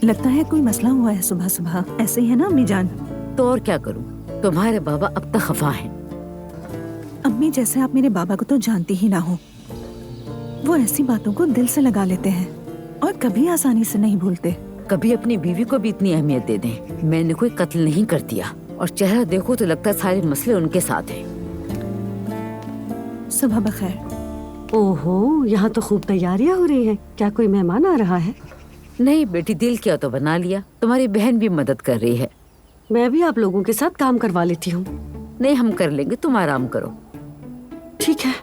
लगता है कोई मसला हुआ है सुबह सुबह। ऐसे ही है ना अम्मी जान? तो और क्या करूं, तुम्हारे बाबा अब तक खफा हैं। अम्मी जैसे आप मेरे बाबा को तो जानती ही ना हो, वो ऐसी बातों को दिल से लगा लेते हैं और कभी आसानी से नहीं भूलते। कभी अपनी बीवी को भी इतनी अहमियत दे दें। मैंने कोई कत्ल नहीं कर दिया और चेहरा देखो तो लगता है सारे मसले उनके साथ हैं। सुबह बखैर। ओहो, यहाँ तो खूब तैयारियां हो रही हैं। क्या कोई मेहमान आ रहा है? नहीं बेटी, दिल किया तो बना लिया। तुम्हारी बहन भी मदद कर रही है। मैं भी आप लोगों के साथ काम करवा लेती हूँ। नहीं, हम कर लेंगे, तुम आराम करो। ठीक है।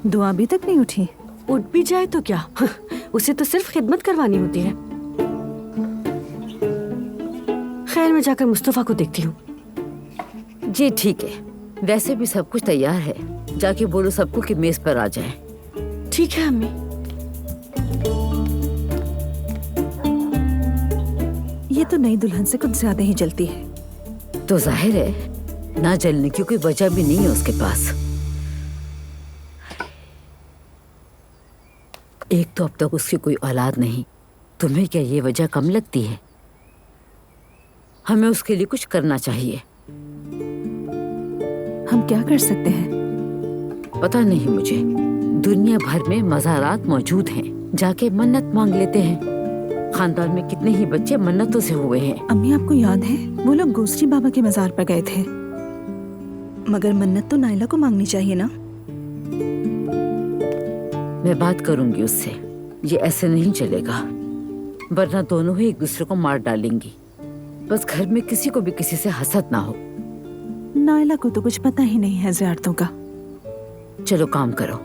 दुआ अभी तक नहीं उठी? उठ भी जाए तो क्या, उसे तो सिर्फ खिदमत करवानी होती है। खैर, मैं जाकर मुस्तफा को देखती हूँ। जी ठीक है, वैसे भी सब कुछ तैयार है। जाके बोलो सबको कि मेज पर आ जाए। ठीक है अम्मी। ये तो नई दुल्हन से कुछ ज्यादा ही जलती है। तो जाहिर है ना जलने की कोई वजह भी नहीं है उसके पास। एक तो अब तक उसकी कोई औलाद नहीं, तुम्हें क्या ये वजह कम लगती है? हमें उसके लिए कुछ करना चाहिए। हम क्या कर सकते हैं? पता नहीं मुझे। दुनिया भर में मज़ारात मौजूद हैं, जाके मन्नत मांग लेते हैं। खानदान में कितने ही बच्चे मन्नतों से हुए हैं। अम्मी आपको याद है वो लोग गोश्री बाबा के मजार पर गए थे, मगर मन्नत तो नाइला को मांगनी चाहिए ना। मैं बात करूंगी उससे। ये ऐसे नहीं चलेगा, वरना दोनों ही एक दूसरे को मार डालेंगी। बस घर में किसी को भी किसी से हसद ना हो। नाइला को तो कुछ पता ही नहीं है ज़ियारतों का। चलो काम करो।